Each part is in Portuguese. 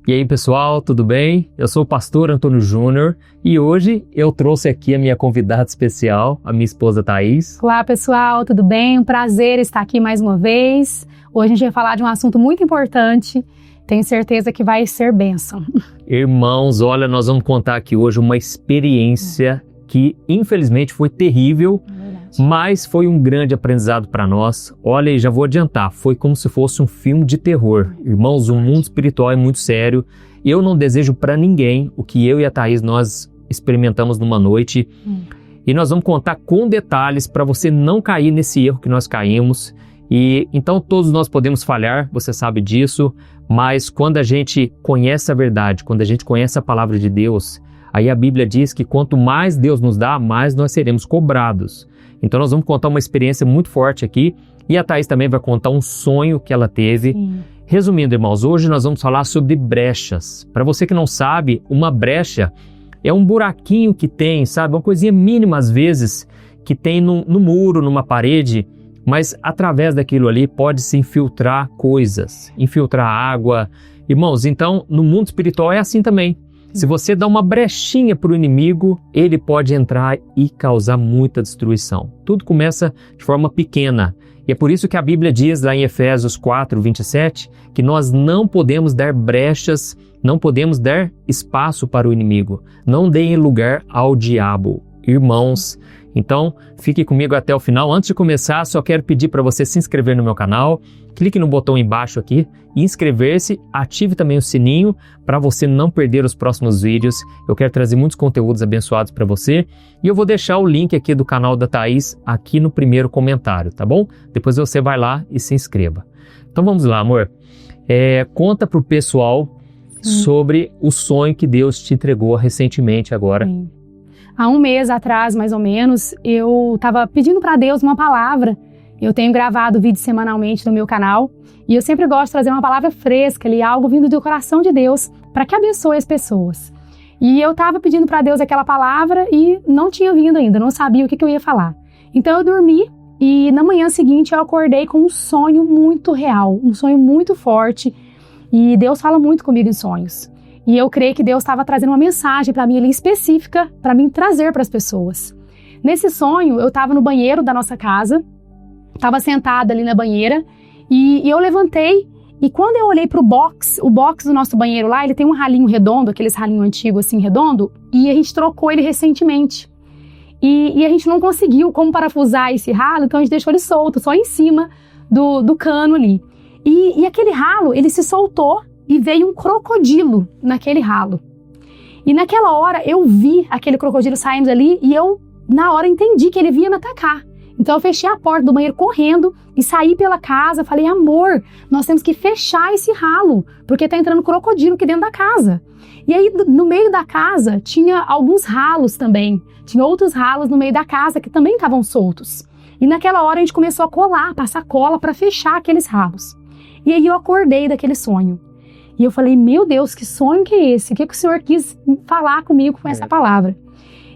E aí pessoal, tudo bem? Eu sou o pastor Antônio Júnior e hoje eu trouxe aqui a minha convidada especial, a minha esposa Thaís. Olá pessoal, tudo bem? Um prazer estar aqui mais uma vez. Hoje a gente vai falar de um assunto muito importante, tenho certeza que vai ser bênção. Irmãos, olha, nós vamos contar aqui hoje uma experiência que infelizmente foi terrível, mas foi um grande aprendizado para nós. Olha, e já vou adiantar, foi como se fosse um filme de terror. Irmãos, o mundo espiritual é muito sério. Eu não desejo para ninguém o que eu e a Thaís nós experimentamos numa noite. E nós vamos contar com detalhes para você não cair nesse erro que nós caímos. E então todos nós podemos falhar, você sabe disso, mas quando a gente conhece a verdade, quando a gente conhece a palavra de Deus, aí a Bíblia diz que quanto mais Deus nos dá, mais nós seremos cobrados. Então nós vamos contar uma experiência muito forte aqui e a Thaís também vai contar um sonho que ela teve. Sim. Resumindo, irmãos, hoje nós vamos falar sobre brechas. Para você que não sabe, uma brecha é um buraquinho que tem, sabe? Uma coisinha mínima às vezes que tem no muro, numa parede, mas através daquilo ali pode-se infiltrar coisas, infiltrar água. Irmãos, então no mundo espiritual é assim também. Se você dá uma brechinha para o inimigo, ele pode entrar e causar muita destruição. Tudo começa de forma pequena. E é por isso que a Bíblia diz lá em Efésios 4, 27, que nós não podemos dar brechas, não podemos dar espaço para o inimigo. Não deem lugar ao diabo. Irmãos, então fique comigo até o final. Antes de começar, só quero pedir para você se inscrever no meu canal. Clique no botão embaixo aqui e inscrever-se, ative também o sininho para você não perder os próximos vídeos. Eu quero trazer muitos conteúdos abençoados para você e eu vou deixar o link aqui do canal da Thaís aqui no primeiro comentário, tá bom? Depois você vai lá e se inscreva. Então vamos lá, amor. Conta pro pessoal sobre o sonho que Deus te entregou recentemente agora. Sim. Há um mês atrás, mais ou menos, eu estava pedindo para Deus uma palavra. Eu tenho gravado vídeos semanalmente no meu canal e eu sempre gosto de trazer uma palavra fresca ali, algo vindo do coração de Deus para que abençoe as pessoas. E eu estava pedindo para Deus aquela palavra e não tinha vindo ainda, não sabia o que eu ia falar. Então eu dormi e na manhã seguinte eu acordei com um sonho muito real, um sonho muito forte e Deus fala muito comigo em sonhos. E eu creio que Deus estava trazendo uma mensagem para mim ali específica para mim trazer para as pessoas. Nesse sonho eu estava no banheiro da nossa casa, estava sentada ali na banheira e eu levantei e quando eu olhei para o box do nosso banheiro lá, ele tem um ralinho redondo, aqueles ralinhos antigos assim redondo, e a gente trocou ele recentemente. E a gente não conseguiu como parafusar esse ralo, então a gente deixou ele solto, só em cima do cano ali. E aquele ralo, ele se soltou e veio um crocodilo naquele ralo. E naquela hora eu vi aquele crocodilo saindo ali e eu, na hora, entendi que ele vinha me atacar. Então eu fechei a porta do banheiro correndo e saí pela casa, falei, amor, nós temos que fechar esse ralo, porque tá entrando crocodilo aqui dentro da casa. E aí no meio da casa tinha alguns ralos também, tinha outros ralos no meio da casa que também estavam soltos. E naquela hora a gente começou a colar, passar cola para fechar aqueles ralos. E aí eu acordei daquele sonho. E eu falei, meu Deus, que sonho que é esse? O que o Senhor quis falar comigo com essa palavra?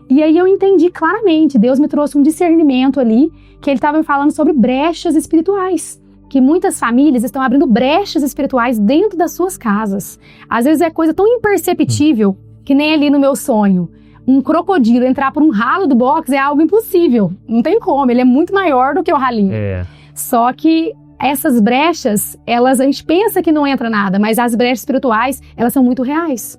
E aí eu entendi claramente, Deus me trouxe um discernimento ali, que Ele estava me falando sobre brechas espirituais, que muitas famílias estão abrindo brechas espirituais dentro das suas casas. Às vezes é coisa tão imperceptível, que nem ali no meu sonho. Um crocodilo entrar por um ralo do box é algo impossível, não tem como, ele é muito maior do que o ralinho. Só que essas brechas, a gente pensa que não entra nada, mas as brechas espirituais, elas são muito reais.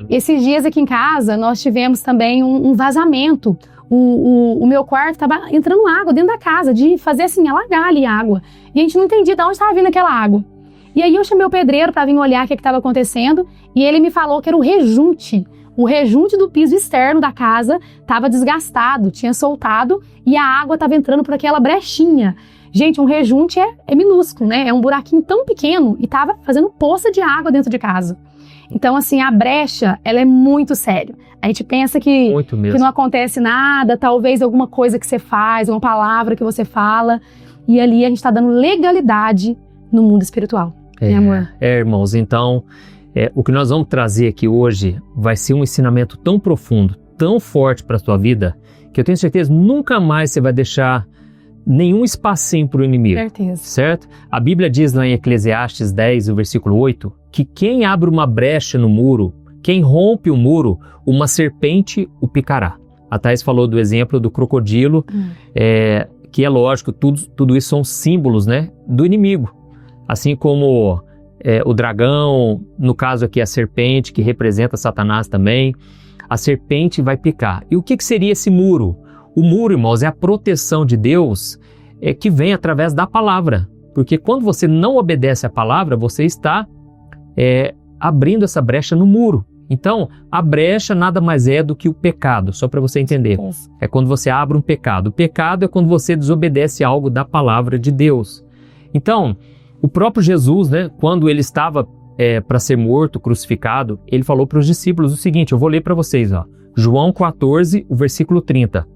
Esses dias aqui em casa, nós tivemos também um vazamento. O meu quarto estava entrando água dentro da casa, de fazer assim, alagar ali a água. E a gente não entendia de onde estava vindo aquela água. E aí eu chamei o pedreiro para vir olhar o que estava acontecendo, e ele me falou que era o rejunte. O rejunte do piso externo da casa estava desgastado, tinha soltado, e a água estava entrando por aquela brechinha. Gente, um rejunte é minúsculo, né? É um buraquinho tão pequeno e estava fazendo poça de água dentro de casa. Então, assim, a brecha, ela é muito séria. A gente pensa que não acontece nada, talvez alguma coisa que você faz, uma palavra que você fala, e ali a gente está dando legalidade no mundo espiritual, né, amor? Irmãos, então, o que nós vamos trazer aqui hoje vai ser um ensinamento tão profundo, tão forte para a sua vida, que eu tenho certeza nunca mais você vai deixar nenhum espacinho para o inimigo. Certeza. Certo? A Bíblia diz lá em Eclesiastes 10, o versículo 8, que quem abre uma brecha no muro, quem rompe o muro, uma serpente o picará. A Thaís falou do exemplo do crocodilo, que é lógico, tudo isso são símbolos, né, do inimigo. Assim como o dragão, no caso aqui a serpente, que representa Satanás também, a serpente vai picar. E o que seria esse muro? O muro, irmãos, é a proteção de Deus que vem através da palavra. Porque quando você não obedece à palavra, você está abrindo essa brecha no muro. Então, a brecha nada mais é do que o pecado, só para você entender. É quando você abre um pecado. O pecado é quando você desobedece algo da palavra de Deus. Então, o próprio Jesus, né, quando ele estava para ser morto, crucificado, ele falou para os discípulos o seguinte, eu vou ler para vocês, ó, João 14, o versículo 30.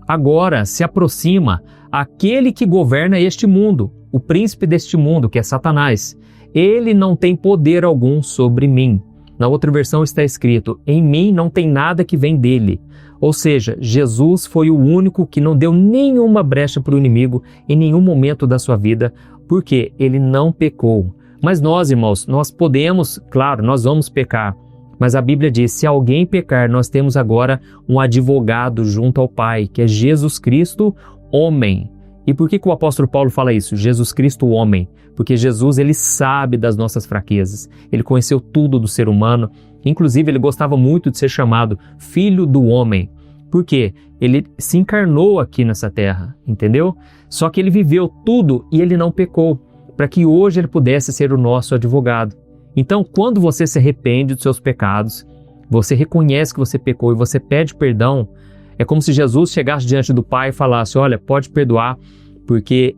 Agora se aproxima aquele que governa este mundo, o príncipe deste mundo, que é Satanás. Ele não tem poder algum sobre mim. Na outra versão está escrito, em mim não tem nada que vem dele. Ou seja, Jesus foi o único que não deu nenhuma brecha para o inimigo em nenhum momento da sua vida, porque ele não pecou. Mas nós, irmãos, nós podemos, claro, nós vamos pecar. Mas a Bíblia diz, se alguém pecar, nós temos agora um advogado junto ao Pai, que é Jesus Cristo, homem. E por que o apóstolo Paulo fala isso? Jesus Cristo, homem. Porque Jesus, ele sabe das nossas fraquezas. Ele conheceu tudo do ser humano. Inclusive, ele gostava muito de ser chamado Filho do Homem. Por quê? Ele se encarnou aqui nessa terra, entendeu? Só que ele viveu tudo e ele não pecou, para que hoje ele pudesse ser o nosso advogado. Então, quando você se arrepende dos seus pecados, você reconhece que você pecou e você pede perdão, é como se Jesus chegasse diante do Pai e falasse, olha, pode perdoar, porque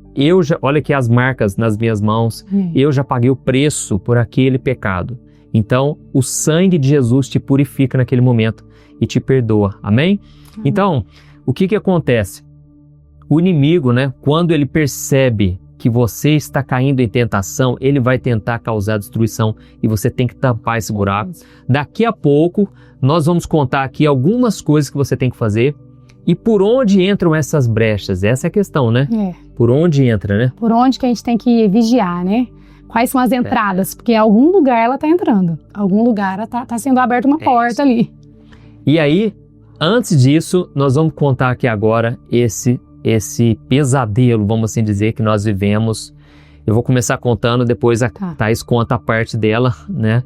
olha aqui as marcas nas minhas mãos, eu já paguei o preço por aquele pecado. Então, o sangue de Jesus te purifica naquele momento e te perdoa. Amém? Então, o que acontece? O inimigo, né, quando ele percebe que você está caindo em tentação, ele vai tentar causar destruição e você tem que tampar esse buraco. Daqui a pouco, nós vamos contar aqui algumas coisas que você tem que fazer e por onde entram essas brechas. Essa é a questão, né? Por onde entra, né? Por onde que a gente tem que vigiar, né? Quais são as entradas? Porque em algum lugar ela está entrando. Em algum lugar está sendo aberta uma porta ali. E aí, antes disso, nós vamos contar aqui agora esse pesadelo, vamos assim dizer, que nós vivemos. Eu vou começar contando, depois a Thaís conta a parte dela, né?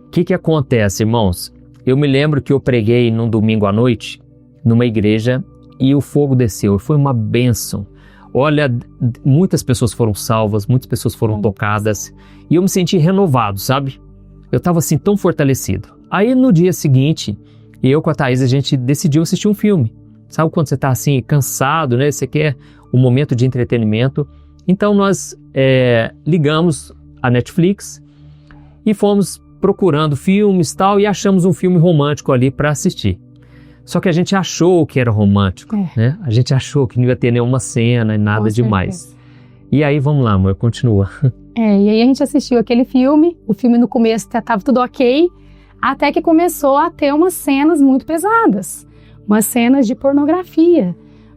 O que acontece, irmãos? Eu me lembro que eu preguei num domingo à noite, numa igreja, e o fogo desceu. Foi uma bênção. Olha, muitas pessoas foram salvas, muitas pessoas foram tocadas, e eu me senti renovado, sabe? Eu estava assim tão fortalecido. Aí no dia seguinte, eu com a Thaís, a gente decidiu assistir um filme. Sabe quando você está assim cansado, né? Você quer um momento de entretenimento. Então nós ligamos a Netflix e fomos procurando filmes e tal, e achamos um filme romântico ali para assistir. Só que a gente achou que era romântico, né? A gente achou que não ia ter nenhuma cena e nada demais. E aí, vamos lá, amor, continua. E aí a gente assistiu aquele filme, o filme no começo estava tudo ok, até que começou a ter umas cenas muito pesadas. Umas cenas de pornografia,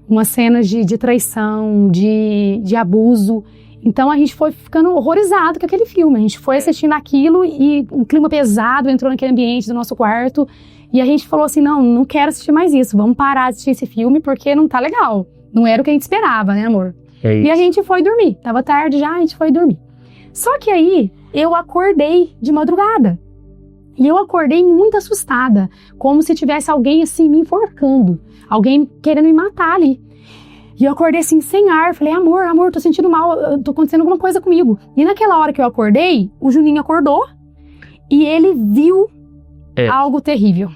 umas cenas de traição, de abuso. Então a gente foi ficando horrorizado com aquele filme. A gente foi assistindo aquilo e um clima pesado entrou naquele ambiente do nosso quarto. E a gente falou assim, não quero assistir mais isso. Vamos parar de assistir esse filme porque não tá legal. Não era o que a gente esperava, né, amor? E a gente foi dormir. Tava tarde já, a gente foi dormir. Só que aí eu acordei de madrugada. E eu acordei muito assustada, como se tivesse alguém assim me enforcando, alguém querendo me matar ali. E eu acordei assim sem ar, falei, amor, tô sentindo mal, tô acontecendo alguma coisa comigo. E naquela hora que eu acordei, o Juninho acordou e ele viu algo terrível,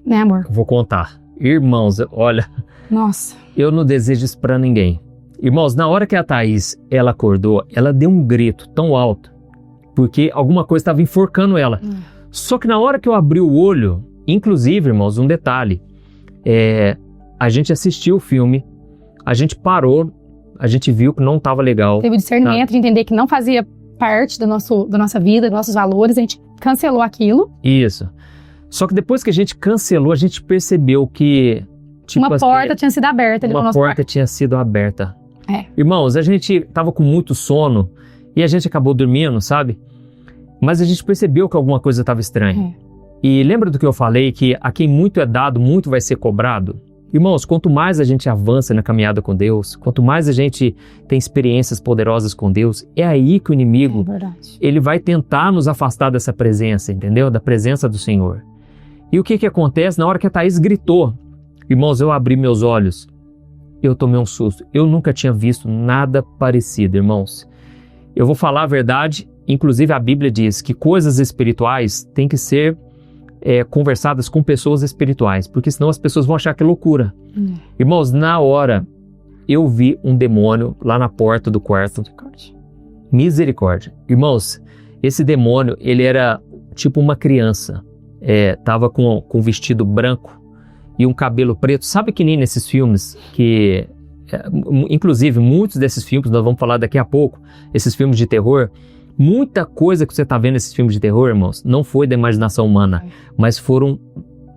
né, amor? Vou contar. Irmãos, olha, nossa, eu não desejo isso pra ninguém. Irmãos, na hora que a Thaís, ela acordou, ela deu um grito tão alto, porque alguma coisa estava enforcando ela. Só que na hora que eu abri o olho, inclusive, irmãos, um detalhe, a gente assistiu o filme, a gente parou, a gente viu que não estava legal. Teve o discernimento de entender que não fazia parte da nossa vida, dos nossos valores, a gente cancelou aquilo. Isso. Só que depois que a gente cancelou, a gente percebeu que... Tipo, uma porta tinha sido aberta ali no nosso quarto. Uma porta tinha sido aberta. Irmãos, a gente tava com muito sono e a gente acabou dormindo, sabe? Mas a gente percebeu que alguma coisa estava estranha. E lembra do que eu falei, que a quem muito é dado, muito vai ser cobrado? Irmãos, quanto mais a gente avança na caminhada com Deus, quanto mais a gente tem experiências poderosas com Deus, é aí que o inimigo, ele vai tentar nos afastar dessa presença, entendeu? Da presença do Senhor. E o que acontece? Na hora que a Thaís gritou, irmãos, eu abri meus olhos, eu tomei um susto. Eu nunca tinha visto nada parecido, irmãos. Eu vou falar a verdade, inclusive a Bíblia diz que coisas espirituais têm que ser conversadas com pessoas espirituais, porque senão as pessoas vão achar que é loucura. Irmãos, na hora eu vi um demônio lá na porta do quarto. Misericórdia. Irmãos, esse demônio, ele era tipo uma criança. Tava com um vestido branco e um cabelo preto. Sabe que nem nesses filmes que... inclusive, muitos desses filmes, nós vamos falar daqui a pouco, esses filmes de terror, muita coisa que você está vendo nesses filmes de terror, irmãos, não foi da imaginação humana, mas foram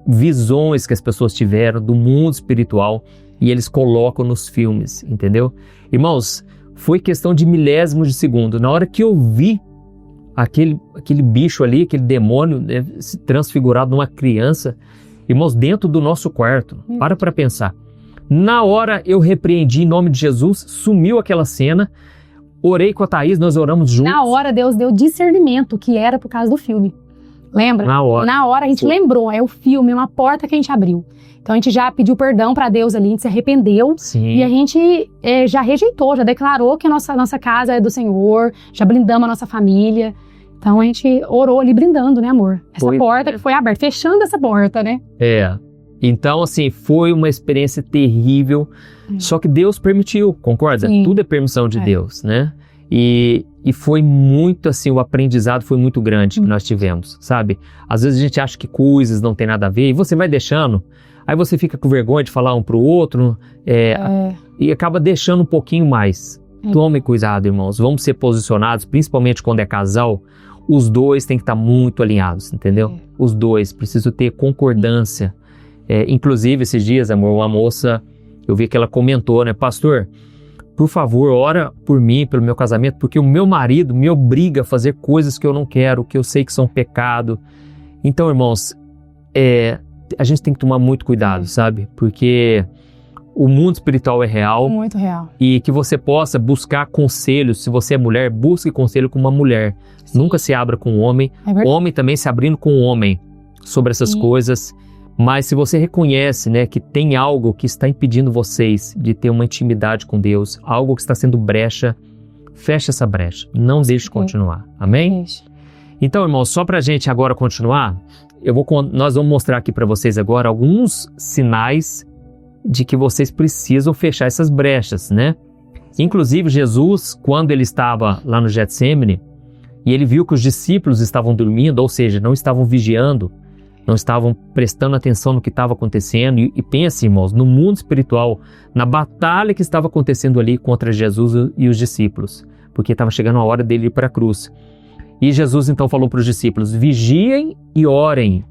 visões que as pessoas tiveram do mundo espiritual e eles colocam nos filmes, entendeu? Irmãos, foi questão de milésimos de segundo. Na hora que eu vi aquele bicho ali, aquele demônio, né, transfigurado numa criança, irmãos, dentro do nosso quarto, para pensar. Na hora eu repreendi em nome de Jesus, sumiu aquela cena. Orei com a Thaís, nós oramos juntos. Na hora Deus deu discernimento que era por causa do filme. Lembra? Na hora a gente lembrou, é o filme, é uma porta que a gente abriu. Então a gente já pediu perdão para Deus ali, a gente se arrependeu. Sim. E a gente já rejeitou, já declarou que a nossa casa é do Senhor, já blindamos a nossa família. Então a gente orou ali brindando, né, amor? Essa porta que foi aberta, fechando essa porta, né? Então, assim, foi uma experiência terrível, só que Deus permitiu, concorda? Sim. Tudo é permissão de Deus, né? E foi muito, assim, o aprendizado foi muito grande que nós tivemos, sabe? Às vezes a gente acha que coisas não tem nada a ver e você vai deixando, aí você fica com vergonha de falar um pro outro e acaba deixando um pouquinho mais. Tome cuidado, irmãos, vamos ser posicionados, principalmente quando é casal, os dois têm que estar muito alinhados, entendeu? Os dois precisam ter concordância. Inclusive, esses dias, amor, uma moça, eu vi que ela comentou, né? Pastor, por favor, ora por mim, pelo meu casamento, porque o meu marido me obriga a fazer coisas que eu não quero, que eu sei que são pecado. Então, irmãos, a gente tem que tomar muito cuidado, sabe? Porque o mundo espiritual é real. Muito real. E que você possa buscar conselhos. Se você é mulher, busque conselho com uma mulher. Sim. Nunca se abra com um homem. O homem também se abrindo com um homem sobre essas coisas. Mas se você reconhece, né, que tem algo que está impedindo vocês de ter uma intimidade com Deus, algo que está sendo brecha, feche essa brecha. Não deixe continuar. Amém? Então, irmãos, só para a gente agora continuar, nós vamos mostrar aqui para vocês agora alguns sinais de que vocês precisam fechar essas brechas, né? Inclusive, Jesus, quando ele estava lá no Getsemane, e ele viu que os discípulos estavam dormindo, ou seja, não estavam vigiando, não estavam prestando atenção no que estava acontecendo. E pense, irmãos, no mundo espiritual, na batalha que estava acontecendo ali contra Jesus e os discípulos, porque estava chegando a hora dele ir para a cruz. E Jesus então falou para os discípulos, vigiem e orem,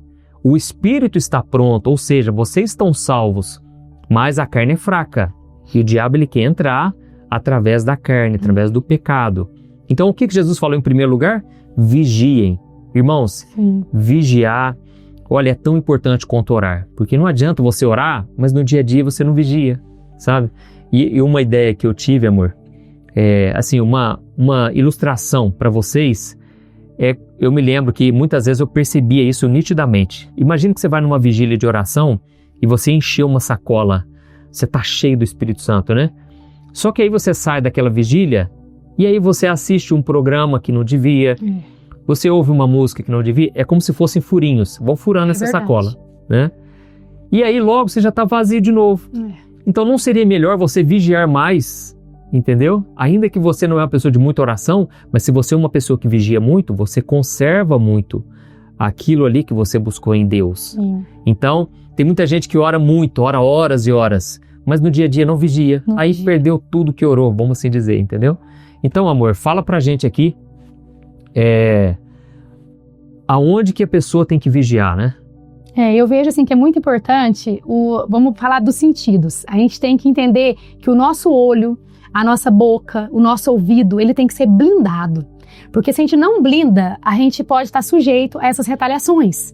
o espírito está pronto, ou seja, vocês estão salvos, mas a carne é fraca, e o diabo ele quer entrar através da carne, através do pecado. Então o que Jesus falou em primeiro lugar? Vigiem. Irmãos, vigiar, olha, é tão importante quanto orar, porque não adianta você orar, mas no dia a dia você não vigia, sabe? E uma ideia que eu tive, amor, assim, uma ilustração para vocês, eu me lembro que muitas vezes eu percebia isso nitidamente. Imagina que você vai numa vigília de oração e você encheu uma sacola, você está cheio do Espírito Santo, né? Só que aí você sai daquela vigília e aí você assiste um programa que não devia, você ouve uma música que não devia, é como se fossem furinhos, vão furando essa sacola, né? E aí logo você já está vazio de novo. Então não seria melhor você vigiar mais, entendeu? Ainda que você não é uma pessoa de muita oração, mas se você é uma pessoa que vigia muito, você conserva muito aquilo ali que você buscou em Deus. Então, tem muita gente que ora muito, ora horas e horas, mas no dia a dia não vigia. Aí perdeu tudo que orou, vamos assim dizer, entendeu? Então, amor, fala pra gente aqui, aonde que a pessoa tem que vigiar, né? Eu vejo assim que é muito importante, vamos falar dos sentidos. A gente tem que entender que o nosso olho, a nossa boca, o nosso ouvido, ele tem que ser blindado. Porque se a gente não blinda, a gente pode estar sujeito a essas retaliações.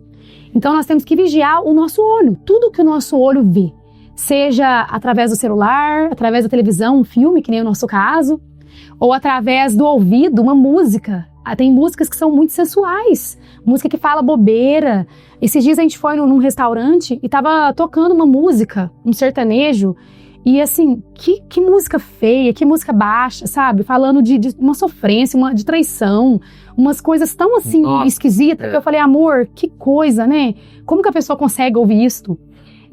Então nós temos que vigiar o nosso olho, tudo que o nosso olho vê. Seja através do celular, através da televisão, um filme, que nem o nosso caso, ou através do ouvido, uma música. Tem músicas que são muito sensuais, música que fala bobeira. Esses dias a gente foi num restaurante e tava tocando uma música, um sertanejo, e assim, que música feia, que música baixa, sabe? Falando de uma sofrência, de traição, umas coisas tão assim esquisitas, que eu falei, amor, que coisa, né? Como que a pessoa consegue ouvir isto?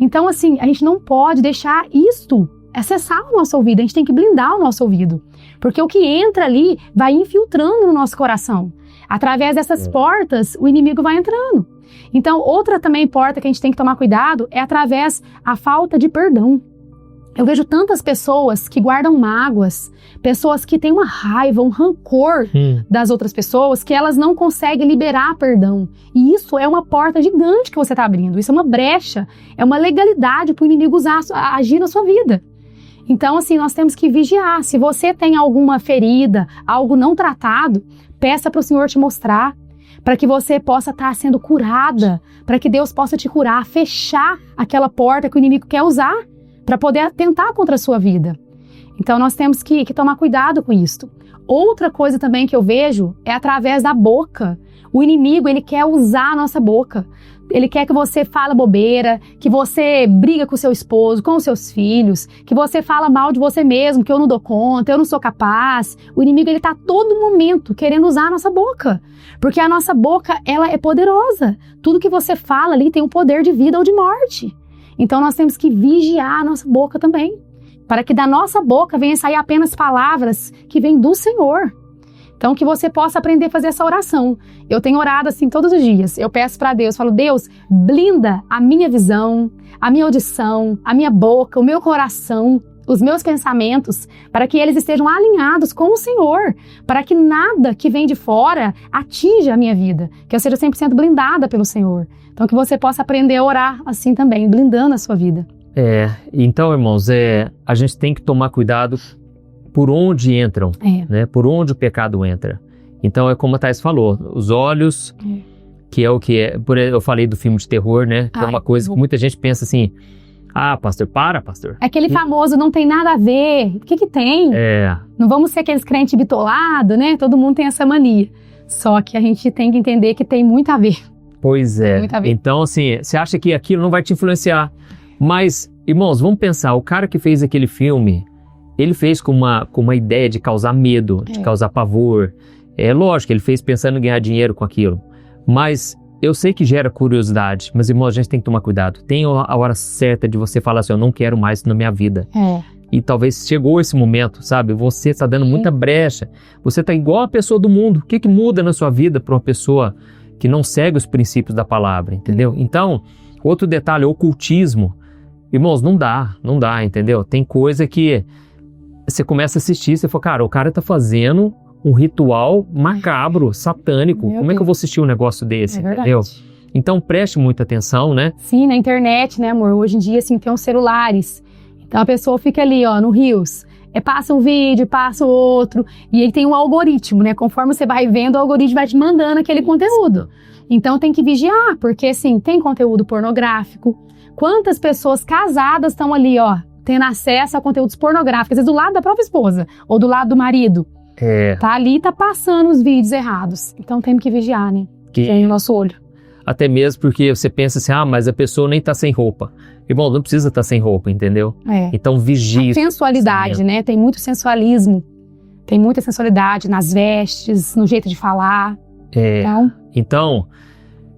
Então assim, a gente não pode deixar isto acessar o nosso ouvido, a gente tem que blindar o nosso ouvido. Porque o que entra ali vai infiltrando no nosso coração. Através dessas portas, o inimigo vai entrando. Então, outra também porta que a gente tem que tomar cuidado é através da falta de perdão. Eu vejo tantas pessoas que guardam mágoas, pessoas que têm uma raiva, um rancor das outras pessoas, que elas não conseguem liberar perdão. E isso é uma porta gigante que você está abrindo. Isso é uma brecha, é uma legalidade para o inimigo agir na sua vida. Então, assim, nós temos que vigiar. Se você tem alguma ferida, algo não tratado, peça para o Senhor te mostrar, para que você possa estar sendo curada, para que Deus possa te curar, fechar aquela porta que o inimigo quer usar para poder atentar contra a sua vida. Então, nós temos que tomar cuidado com isso. Outra coisa também que eu vejo é através da boca. O inimigo, ele quer usar a nossa boca. Ele quer que você fale bobeira, que você briga com o seu esposo, com os seus filhos, que você fala mal de você mesmo, que eu não dou conta, eu não sou capaz. O inimigo, ele tá a todo momento querendo usar a nossa boca. Porque a nossa boca, ela é poderosa. Tudo que você fala ali tem um poder de vida ou de morte. Então nós temos que vigiar a nossa boca também, para que da nossa boca venha sair apenas palavras que vêm do Senhor. Então, que você possa aprender a fazer essa oração. Eu tenho orado assim todos os dias. Eu peço para Deus, falo, Deus, blinda a minha visão, a minha audição, a minha boca, o meu coração, os meus pensamentos, para que eles estejam alinhados com o Senhor, para que nada que vem de fora atinja a minha vida, que eu seja 100% blindada pelo Senhor. Então, que você possa aprender a orar assim também, blindando a sua vida. Então, irmãos, a gente tem que tomar cuidado por onde entram, né? Por onde o pecado entra. Então, é como a Thais falou, os olhos, que é o que é. Eu falei do filme de terror, né? Que é uma coisa que muita gente pensa assim, pastor, pastor. Aquele famoso, não tem nada a ver. O que tem? Não vamos ser aqueles crentes bitolados, né? Todo mundo tem essa mania. Só que a gente tem que entender que tem muito a ver. Pois é. Então, assim, você acha que aquilo não vai te influenciar. Mas, irmãos, vamos pensar, o cara que fez aquele filme, ele fez com uma ideia de causar medo, de causar pavor. É lógico, ele fez pensando em ganhar dinheiro com aquilo. Mas eu sei que gera curiosidade. Mas, irmãos, a gente tem que tomar cuidado. Tem a hora certa de você falar assim, eu não quero mais isso na minha vida. E talvez chegou esse momento, sabe? Você está dando muita brecha. Você está igual a pessoa do mundo. O que muda na sua vida para uma pessoa que não segue os princípios da palavra, entendeu? Então, outro detalhe, ocultismo. Irmãos, não dá, entendeu? Tem coisa que você começa a assistir, você fala, cara, o cara tá fazendo um ritual macabro, satânico. Como é que eu vou assistir um negócio desse, entendeu? Então, preste muita atenção, né? Sim, na internet, né, amor? Hoje em dia, assim, tem os celulares. Então, a pessoa fica ali, no Reels. Passa um vídeo, passa o outro. E ele tem um algoritmo, né? Conforme você vai vendo, o algoritmo vai te mandando aquele conteúdo. Então, tem que vigiar, porque, assim, tem conteúdo pornográfico. Quantas pessoas casadas estão ali, tendo acesso a conteúdos pornográficos, às vezes do lado da própria esposa, ou do lado do marido. Tá ali, tá passando os vídeos errados. Então temos que vigiar, né? Que é o nosso olho. Até mesmo porque você pensa assim, mas a pessoa nem tá sem roupa. Irmão, não precisa estar sem roupa, entendeu? Então vigie. A sensualidade, né? Tem muito sensualismo. Tem muita sensualidade nas vestes, no jeito de falar. Então,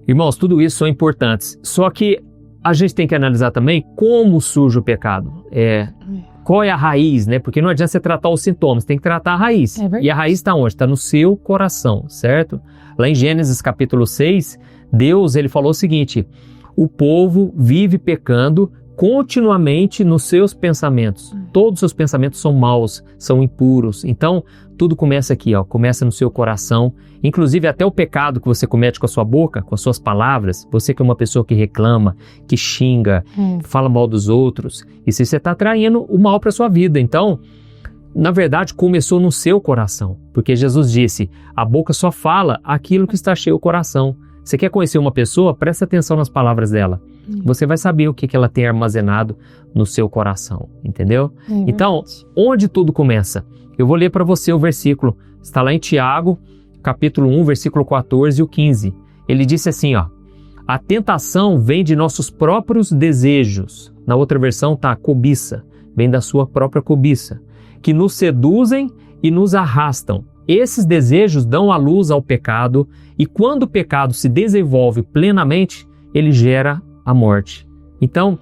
irmãos, tudo isso são importantes. Só que a gente tem que analisar também como surge o pecado. Qual é a raiz, né? Porque não adianta você tratar os sintomas, tem que tratar a raiz. E a raiz está onde? Está no seu coração, certo? Lá em Gênesis capítulo 6, Deus, ele falou o seguinte, o povo vive pecando continuamente nos seus pensamentos. Todos os seus pensamentos são maus, são impuros. Então, tudo começa aqui, começa no seu coração. Inclusive, até o pecado que você comete com a sua boca, com as suas palavras. Você que é uma pessoa que reclama, que xinga, fala mal dos outros. E se você está traindo o mal para a sua vida. Então, na verdade, começou no seu coração. Porque Jesus disse, a boca só fala aquilo que está cheio o coração. Você quer conhecer uma pessoa? Presta atenção nas palavras dela. Você vai saber o que ela tem armazenado no seu coração, entendeu? Então, onde tudo começa? Eu vou ler para você o versículo. Está lá em Tiago, capítulo 1, versículo 14 e o 15. Ele disse assim, ó. A tentação vem de nossos próprios desejos. Na outra versão está a cobiça. Vem da sua própria cobiça. Que nos seduzem e nos arrastam. Esses desejos dão à luz ao pecado e quando o pecado se desenvolve plenamente, ele gera a morte. Então,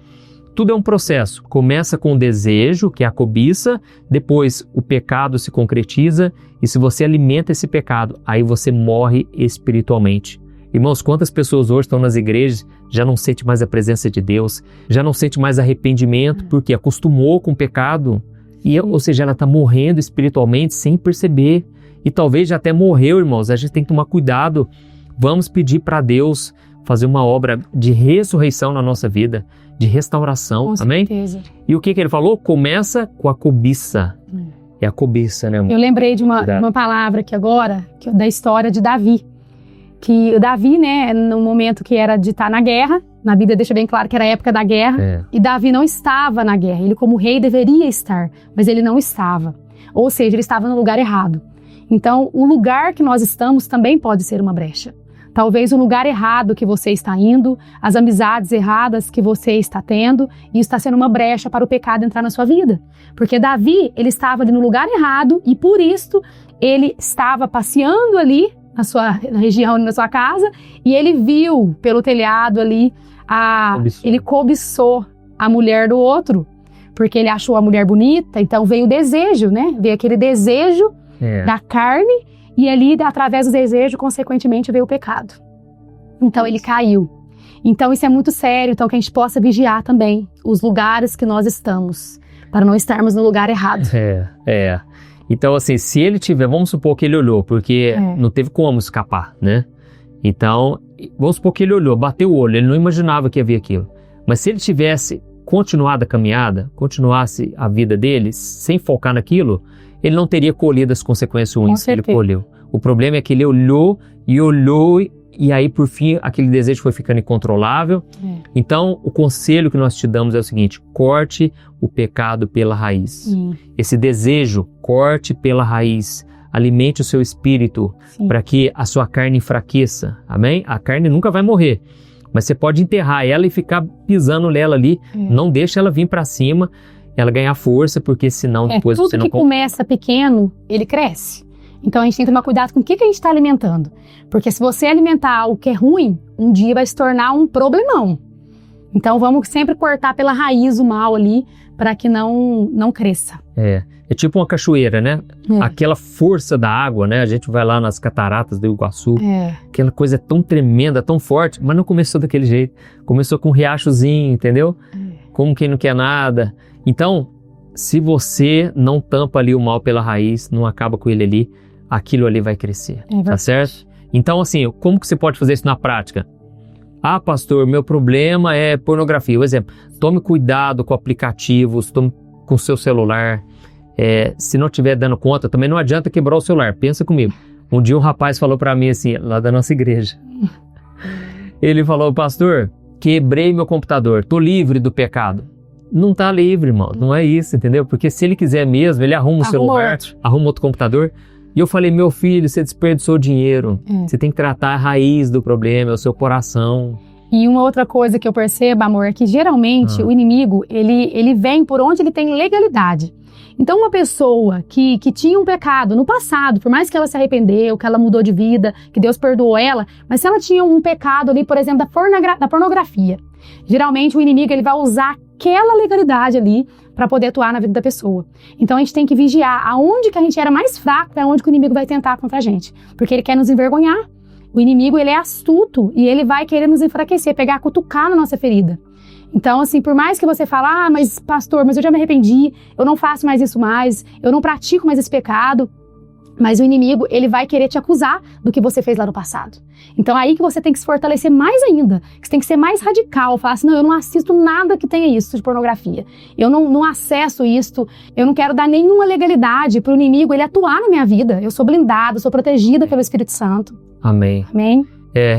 tudo é um processo. Começa com o desejo, que é a cobiça, depois o pecado se concretiza e se você alimenta esse pecado, aí você morre espiritualmente. Irmãos, quantas pessoas hoje estão nas igrejas, já não sente mais a presença de Deus, já não sente mais arrependimento, porque acostumou com o pecado, ou seja, ela está morrendo espiritualmente sem perceber. E talvez já até morreu, irmãos. A gente tem que tomar cuidado. Vamos pedir para Deus fazer uma obra de ressurreição na nossa vida, de restauração. Com amém? certeza. E o que ele falou? Começa com a cobiça. É a cobiça, né, amor? Eu lembrei de uma palavra aqui agora, da história de Davi. Que o Davi, né, no momento que era de estar na guerra, na Bíblia deixa bem claro que era a época da guerra, e Davi não estava na guerra. Ele, como rei, deveria estar, mas ele não estava. Ou seja, ele estava no lugar errado. Então, o lugar que nós estamos também pode ser uma brecha. Talvez o lugar errado que você está indo, as amizades erradas que você está tendo, e está sendo uma brecha para o pecado entrar na sua vida. Porque Davi, ele estava ali no lugar errado e por isso ele estava passeando ali na região, na sua casa, e ele viu pelo telhado ali, ele cobiçou a mulher do outro, porque ele achou a mulher bonita, então veio o desejo, né? Veio aquele desejo da carne, e ali, através do desejo, consequentemente, veio o pecado. Então, ele caiu. Então, isso é muito sério, então que a gente possa vigiar também os lugares que nós estamos, para não estarmos no lugar errado. Então, assim, se ele tiver, vamos supor que ele olhou, porque não teve como escapar, né? Então, vamos supor que ele olhou, bateu o olho, ele não imaginava que havia aquilo. Mas se ele tivesse continuado a caminhada, continuasse a vida dele, sem focar naquilo, ele não teria colhido as consequências ruins que ele colheu. O problema é que ele olhou, e aí, por fim, aquele desejo foi ficando incontrolável. Então, o conselho que nós te damos é o seguinte: corte o pecado pela raiz. Esse desejo, corte pela raiz. Alimente o seu espírito para que a sua carne enfraqueça. Amém? A carne nunca vai morrer, mas você pode enterrar ela e ficar pisando nela ali. Não deixa ela vir para cima, ela ganhar força, porque senão depois você não... Tudo que começa pequeno, ele cresce. Então a gente tem que tomar cuidado com o que a gente está alimentando. Porque se você alimentar algo que é ruim, um dia vai se tornar um problemão. Então vamos sempre cortar pela raiz o mal ali, para que não cresça. É tipo uma cachoeira, né? Aquela força da água, né? A gente vai lá nas cataratas do Iguaçu. Aquela coisa tão tremenda, tão forte, mas não começou daquele jeito. Começou com um riachozinho, entendeu? Como quem não quer nada. Então, se você não tampa ali o mal pela raiz, não acaba com ele ali, aquilo ali vai crescer, tá certo? Então, assim, como que você pode fazer isso na prática? Ah, pastor, meu problema é pornografia. Por exemplo, tome cuidado com aplicativos, tome com o seu celular. Se não estiver dando conta, também não adianta quebrar o celular. Pensa comigo. Um dia um rapaz falou para mim assim, lá da nossa igreja. Ele falou: pastor, quebrei meu computador, tô livre do pecado. Não tá livre, irmão. Não é isso, entendeu? Porque se ele quiser mesmo, ele arruma um celular, arruma outro computador. E eu falei: meu filho, você desperdiçou dinheiro. Você tem que tratar a raiz do problema, é o seu coração. E uma outra coisa que eu percebo, amor, é que geralmente o inimigo, ele vem por onde ele tem legalidade. Então uma pessoa que tinha um pecado no passado, por mais que ela se arrependeu, que ela mudou de vida, que Deus perdoou ela, mas se ela tinha um pecado ali, por exemplo, da pornografia, geralmente o inimigo ele vai usar aquela legalidade ali para poder atuar na vida da pessoa. Então a gente tem que vigiar aonde que a gente era mais fraco, é onde que o inimigo vai tentar contra a gente, porque ele quer nos envergonhar. O inimigo, ele é astuto e ele vai querer nos enfraquecer, cutucar na nossa ferida. Então, assim, por mais que você fale: ah, mas pastor, mas eu já me arrependi, eu não faço mais isso mais, eu não pratico mais esse pecado. Mas o inimigo, ele vai querer te acusar do que você fez lá no passado. Então aí que você tem que se fortalecer mais ainda, que você tem que ser mais radical, falar assim, não, eu não assisto nada que tenha isso de pornografia, eu não acesso isso, eu não quero dar nenhuma legalidade para o inimigo ele atuar na minha vida, eu sou blindada, sou protegida pelo Espírito Santo. Amém. Amém.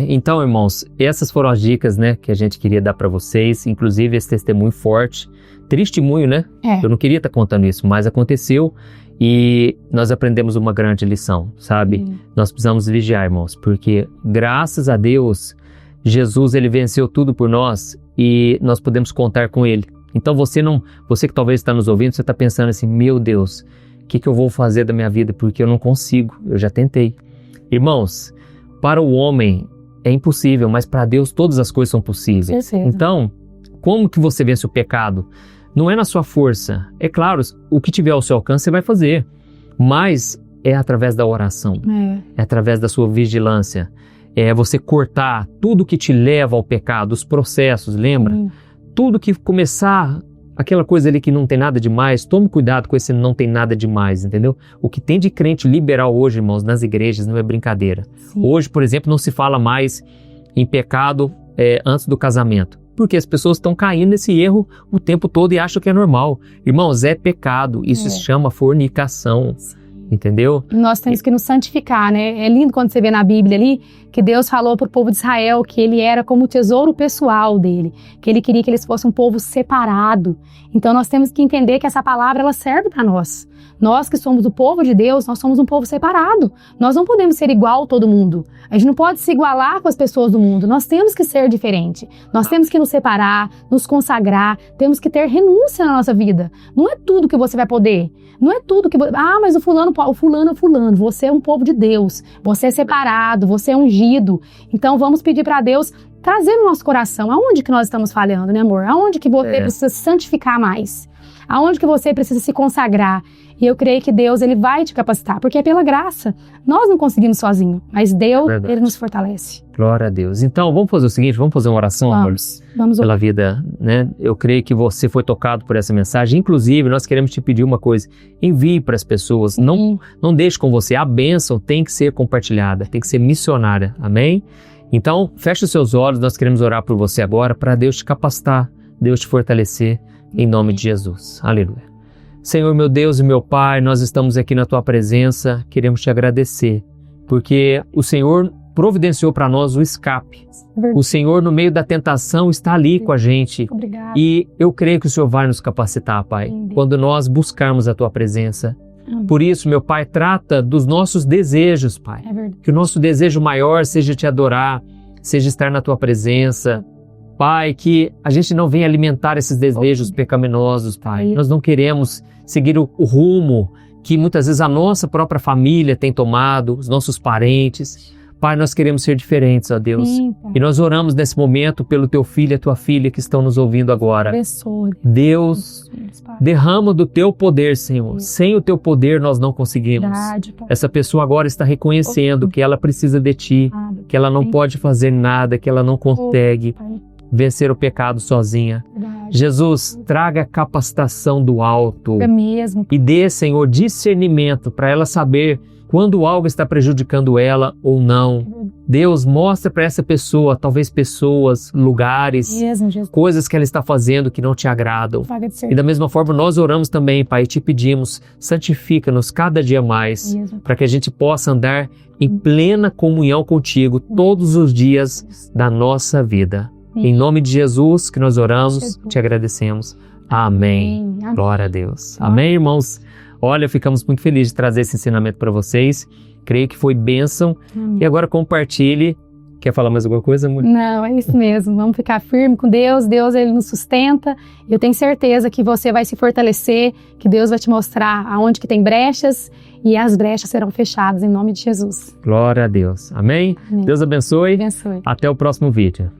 Então, irmãos, essas foram as dicas, né, que a gente queria dar para vocês, inclusive esse testemunho forte, testemunho, né? Eu não queria estar contando isso, mas aconteceu. E nós aprendemos uma grande lição, sabe? Nós precisamos vigiar, irmãos, porque graças a Deus, Jesus, ele venceu tudo por nós e nós podemos contar com ele. Então você que talvez está nos ouvindo, você está pensando assim, meu Deus, o que eu vou fazer da minha vida? Porque eu não consigo, eu já tentei. Irmãos, para o homem é impossível, mas para Deus todas as coisas são possíveis. Então, como que você vence o pecado? Não é na sua força. É claro, o que tiver ao seu alcance você vai fazer. Mas é através da oração. É através da sua vigilância. É você cortar tudo que te leva ao pecado, os processos, lembra? Tudo que começar, aquela coisa ali que não tem nada demais, tome cuidado com esse não tem nada demais, entendeu? O que tem de crente liberal hoje, irmãos, nas igrejas não é brincadeira. Hoje, por exemplo, não se fala mais em pecado antes do casamento. Porque as pessoas estão caindo nesse erro o tempo todo e acham que é normal. Irmãos, é pecado. Isso se chama fornicação. Entendeu? Nós temos que nos santificar, né? É lindo quando você vê na Bíblia ali que Deus falou para o povo de Israel que ele era como o tesouro pessoal dele, que ele queria que eles fossem um povo separado. Então nós temos que entender que essa palavra ela serve para nós. Nós que somos o povo de Deus, nós somos um povo separado. Nós não podemos ser igual a todo mundo. A gente não pode se igualar com as pessoas do mundo. Nós temos que ser diferente. Nós temos que nos separar, nos consagrar. Temos que ter renúncia na nossa vida. Não é tudo que você vai poder. Não é tudo que... mas o fulano é fulano. Você é um povo de Deus. Você é separado, você é ungido. Então vamos pedir para Deus trazer no nosso coração aonde que nós estamos falhando, né, amor? Aonde que você precisa se santificar mais? Aonde que você precisa se consagrar? E eu creio que Deus, ele vai te capacitar, porque é pela graça. Nós não conseguimos sozinho, mas Deus, ele nos fortalece. Glória a Deus. Então, vamos fazer o seguinte, vamos fazer uma oração, amor, pela vida, né? Eu creio que você foi tocado por essa mensagem. Inclusive, nós queremos te pedir uma coisa, envie para as pessoas, não deixe com você. A bênção tem que ser compartilhada, tem que ser missionária, amém? Então, feche os seus olhos, nós queremos orar por você agora, para Deus te capacitar, Deus te fortalecer, em nome de Jesus. Aleluia. Senhor, meu Deus e meu Pai, nós estamos aqui na Tua presença, queremos Te agradecer, porque o Senhor providenciou para nós o escape. O Senhor, no meio da tentação, está ali com a gente. Obrigada. E eu creio que o Senhor vai nos capacitar, Pai, quando nós buscarmos a Tua presença. Por isso, meu Pai, trata dos nossos desejos, Pai. Que o nosso desejo maior seja Te adorar, seja estar na Tua presença. Pai, que a gente não venha alimentar esses desejos pecaminosos, Pai. Nós não queremos seguir o rumo que muitas vezes a nossa própria família tem tomado, os nossos parentes. Pai, nós queremos ser diferentes, ó Deus. E nós oramos nesse momento pelo Teu filho e a Tua filha que estão nos ouvindo agora. Deus, derrama do Teu poder, Senhor. Sem o Teu poder nós não conseguimos. Essa pessoa agora está reconhecendo que ela precisa de Ti, que ela não pode fazer nada, que ela não consegue vencer o pecado sozinha. Jesus, traga capacitação do alto e dê, Senhor, discernimento para ela saber quando algo está prejudicando ela ou não. Deus, mostra para essa pessoa, talvez pessoas, lugares, coisas que ela está fazendo que não Te agradam. E da mesma forma nós oramos também, Pai, e Te pedimos, santifica-nos cada dia mais, para que a gente possa andar em plena comunhão contigo todos os dias da nossa vida. Em nome de Jesus que nós oramos, Te agradecemos. Amém. Glória a Deus. Amém, irmãos? Olha, ficamos muito felizes de trazer esse ensinamento para vocês. Creio que foi bênção. E agora compartilhe. Quer falar mais alguma coisa, mulher? Não, é isso mesmo. Vamos ficar firme com Deus. Deus, Ele nos sustenta. Eu tenho certeza que você vai se fortalecer, que Deus vai te mostrar aonde que tem brechas e as brechas serão fechadas em nome de Jesus. Glória a Deus. Amém? Deus abençoe. Abençoe. Até o próximo vídeo.